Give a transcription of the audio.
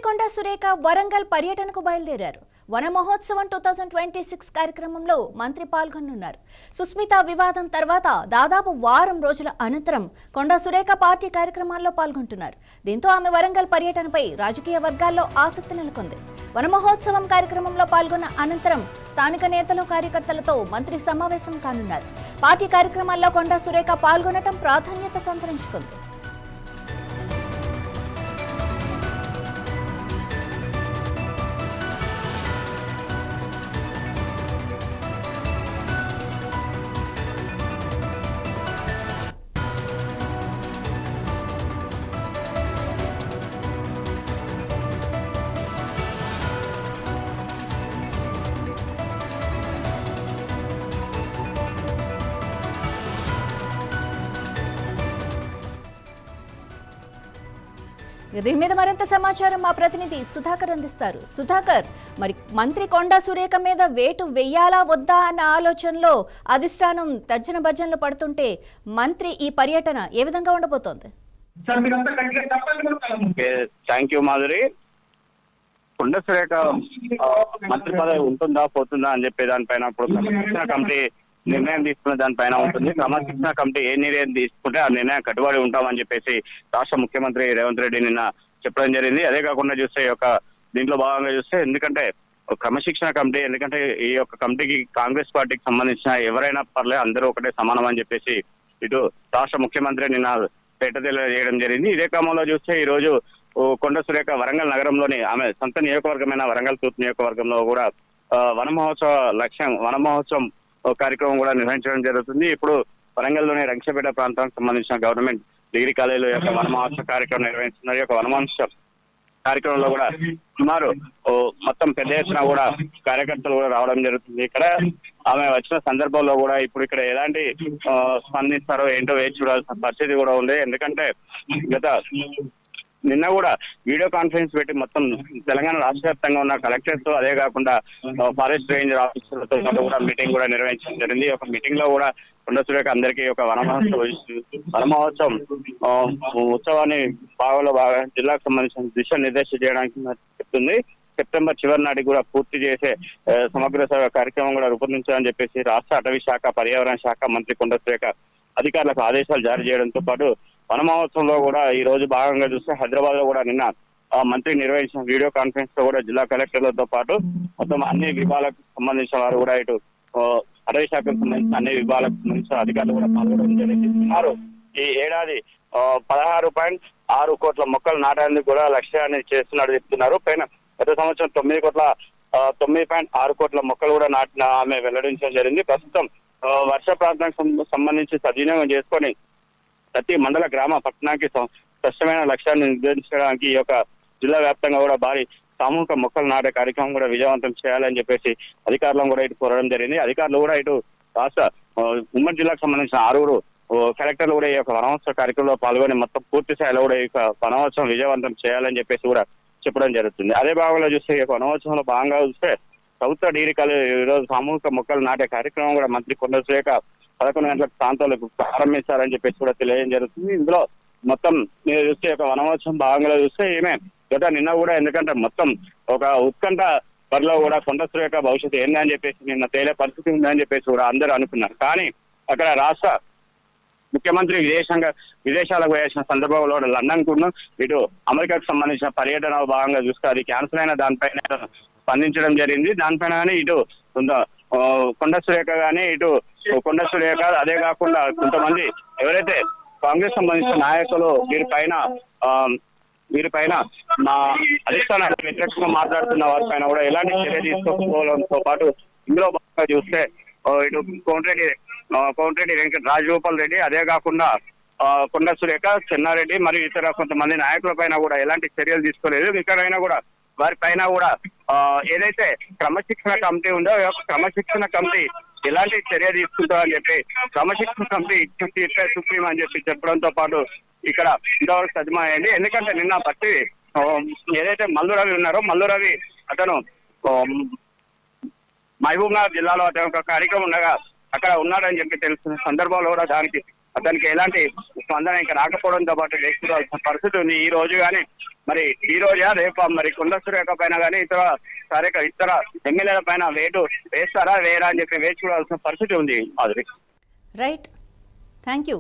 కొండ సురేఖ వరంగల్ పర్యటనకు బయలుదేరారు. వన మహోత్సవం 2026 కార్యక్రమంలో మంత్రి పాల్గొనున్నారు. సుస్మిత వివాదం తర్వాత దాదాపు వారం రోజుల అనంతరం కొండ సురేఖ పార్టీ కార్యక్రమాల్లో పాల్గొంటున్నారు. దీంతో ఆమె వరంగల్ పర్యటనపై రాజకీయ వర్గాల్లో ఆసక్తి నెలకొంది. వన మహోత్సవం కార్యక్రమంలో పాల్గొన్న అనంతరం స్థానిక నేతలు కార్యకర్తలతో మంత్రి సమావేశం కానున్నారు. పార్టీ కార్యక్రమాల్లో కొండ సురేఖ పాల్గొనడం ప్రాధాన్యత సంతరించుకుంది. దీని మీద మరింత సమాచారం మా ప్రతినిధి సుధాకర్ అందిస్తారు. సుధాకర్, మరి మంత్రి కొండ సురేఖ మీద వేటు వెయ్యాలా వద్దా అన్న ఆలోచనలో అధిష్టానం తర్జన భర్జనలు పడుతుంటే మంత్రి ఈ పర్యటన ఏ విధంగా ఉండబోతోంది? Thank you Madhuri. కొండ సురేఖ మంత్రి పదవి ఉంటుందా పోతుందా అని చెప్పే దానిపైన ఇప్పుడు క్రమశిక్షణ కమిటీ నిర్ణయం తీసుకున్న దానిపైన ఉంటుంది. క్రమశిక్షణ కమిటీ ఏ నిర్ణయం తీసుకుంటే ఆ నిర్ణయం కట్టుబడి ఉంటామని చెప్పేసి రాష్ట్ర ముఖ్యమంత్రి రేవంత్ రెడ్డి నిన్న చెప్పడం జరిగింది. అదే కాకుండా చూస్తే దీంట్లో భాగంగా చూస్తే ఎందుకంటే క్రమశిక్షణ కమిటీ ఎందుకంటే ఈ యొక్క కమిటీకి కాంగ్రెస్ పార్టీకి సంబంధించిన ఎవరైనా పర్లేదు అందరూ ఒకటే సమానం అని చెప్పేసి ఇటు రాష్ట్ర ముఖ్యమంత్రి నిన్న చేయడం జరిగింది. ఇదే క్రమంలో చూస్తే ఈ రోజు కొండ సురేఖ వరంగల్ నగరంలోని ఆమె సొంత నియోజకవర్గమైన వరంగల్ తూర్పు నియోజకవర్గంలో కూడా వన మహోత్సవం కార్యక్రమం కూడా నిర్వహించడం జరుగుతుంది. ఇప్పుడు వరంగల్లోని రంగశపేట ప్రాంతానికి సంబంధించిన గవర్నమెంట్ డిగ్రీ కాలేజీలో యొక్క వన మహోత్సవ కార్యక్రమం నిర్వహిస్తున్నారు. ఈ యొక్క వన మహోత్సవ కార్యక్రమంలో కూడా సుమారు మొత్తం పెద్ద ఎత్తున కూడా కార్యకర్తలు కూడా రావడం జరుగుతుంది. ఇక్కడ ఆమె వచ్చిన సందర్భంలో కూడా ఇప్పుడు ఇక్కడ ఎలాంటి స్పందిస్తారో ఏంటో వేచి చూడాల్సిన పరిస్థితి కూడా ఉంది. ఎందుకంటే నిన్న కూడా వీడియో కాన్ఫరెన్స్ పెట్టి మొత్తం తెలంగాణ రాష్ట్ర వ్యాప్తంగా ఉన్న కలెక్టర్స్ తో అదే కాకుండా ఫారెస్ట్ రేంజర్ ఆఫీసర్లతో కూడా మీటింగ్ కూడా నిర్వహించడం జరిగింది. ఒక మీటింగ్ లో కూడా కొండ సురేఖ అందరికీ ఒక వన మహోత్సవం ఉత్సవాన్ని బాగా జిల్లాకు సంబంధించిన దిశ నిర్దేశం చేయడానికి చెప్తుంది. సెప్టెంబర్ చివరి నాటికి కూడా పూర్తి చేసే సమగ్ర కార్యక్రమం కూడా రూపొందించాలని చెప్పేసి రాష్ట్ర అటవీ శాఖ పర్యావరణ శాఖ మంత్రి కొండ సురేఖ అధికారులకు ఆదేశాలు జారీ చేయడంతో పాటు వన మహోత్సవంలో కూడా ఈ రోజు భాగంగా చూస్తే హైదరాబాద్ లో కూడా నిన్న మంత్రి నిర్వహించిన వీడియో కాన్ఫరెన్స్ లో కూడా జిల్లా కలెక్టర్లతో పాటు మొత్తం అన్ని విభాగాలకు సంబంధించిన వారు కూడా ఇటు అటవీ శాఖకు సంబంధించిన అన్ని విభాగాలకు సంబంధించిన అధికారులు కూడా పాల్గొనడం జరిగింది. సుమారు ఈ ఏడాది 16.6 కోట్ల మొక్కలు నాటేందుకు కూడా లక్ష్యాన్ని చేస్తున్నట్టు చెప్తున్నారు. పైన గత సంవత్సరం 9.6 కోట్ల మొక్కలు కూడా నాటిన ఆమె వెల్లడించడం జరిగింది. ప్రస్తుతం వర్ష ప్రాంతానికి సంబంధించి సద్వినియోగం చేసుకొని ప్రతి మండల గ్రామ పట్టణానికి స్పష్టమైన లక్ష్యాన్ని నిర్దేశించడానికి ఈ యొక్క జిల్లా వ్యాప్తంగా కూడా భారీ సామూహిక మొక్కలు నాటే కార్యక్రమం కూడా విజయవంతం చేయాలని చెప్పేసి అధికారులను కూడా ఇటు కోరడం జరిగింది. అధికారులు కూడా ఇటు రాష్ట్ర ఉమ్మడి జిల్లాకు సంబంధించిన 6 కలెక్టర్లు కూడా ఈ యొక్క వనమహోత్సవ కార్యక్రమంలో పాల్గొని మొత్తం పూర్తి స్థాయిలో కూడా ఈ యొక్క వనమహోత్సవం విజయవంతం చేయాలని చెప్పేసి కూడా చెప్పడం జరుగుతుంది. అదే భాగంలో చూస్తే ఈ యొక్క వనమహోత్సవంలో భాగంగా చూస్తే ప్రభుత్వ డిగ్రీ కాలేజ్ ఈరోజు సామూహిక మొక్కలు నాటే కార్యక్రమం కూడా మంత్రి కొండ సురేఖ 11 గంటల ప్రాంతాలకు ప్రారంభిస్తారని చెప్పేసి కూడా తెలియజేయడం జరుగుతుంది. ఇందులో మొత్తం మీరు చూస్తే ఒక వనమహోత్సవం భాగంగా చూస్తే ఈమె నిన్న కూడా ఎందుకంటే మొత్తం ఒక ఉత్కంఠ పరిలో కూడా కొండ సురేఖ భవిష్యత్తు ఏందని చెప్పేసి నిన్న తేలే పరిస్థితి ఉందని చెప్పేసి కూడా అందరూ అనుకున్నారు. కానీ అక్కడ రాష్ట్ర ముఖ్యమంత్రి విదేశాలకు వేసిన సందర్భంలో లండన్ కూడా ఇటు అమెరికాకు సంబంధించిన పర్యటన భాగంగా చూస్తే అది క్యాన్సిల్ అయిన దానిపైన స్పందించడం జరిగింది. దానిపైన కానీ ఇటు కొండ సురేఖ కానీ ఇటు కొండ సురేఖ అదే కాకుండా కొంతమంది ఎవరైతే కాంగ్రెస్ సంబంధించిన నాయకులు వీరిపైన మా అధిష్టానానికి వ్యతిరేకంగా మాట్లాడుతున్న వారిపైన కూడా ఎలాంటి చర్య తీసుకోవడంతో పాటు ఇందులో బాగా చూస్తే ఇటు కోమటిరెడ్డి వెంకట రాజగోపాల్ రెడ్డి అదే కాకుండా కొండ సురేఖ చెన్నారెడ్డి మరియు ఇతర కొంతమంది నాయకుల పైన కూడా ఎలాంటి చర్యలు తీసుకోలేదు. ఇక్కడైనా కూడా వారి పైన కూడా ఏదైతే క్రమశిక్షణ కమిటీ ఉందో క్రమశిక్షణ కమిటీ ఎలాంటి చర్య తీసుకుంటారని చెప్పి క్రమశిక్షణ కమిటీ ఇచ్చే సుప్రీం అని చెప్పి చెప్పడంతో పాటు ఇక్కడ ఇంతవరకు సజ్జమైంది. ఎందుకంటే నిన్న బట్టి ఏదైతే మల్లు రవి ఉన్నారో మల్లు రవి అతను మహబూబ్నగర్ జిల్లాలో అతను ఒక కార్యక్రమం ఉండగా అక్కడ ఉన్నాడని చెప్పి తెలుస్తున్న సందర్భంలో కూడా అతనికి ఎలాంటి స్పందన ఇంకా రాకపోవడంతో పాటు వేసుకోవాల్సిన పరిస్థితి ఉంది. ఈ రోజు కానీ మరి ఈ రోజా రేపా మరి కొండ సురేఖ పైన కానీ ఇతర ఎమ్మెల్యేల పైన వేటు వేస్తారా వేయరా అని చెప్పి వేచి చూడాల్సిన పరిస్థితి ఉంది మాధురి. Right, thank you.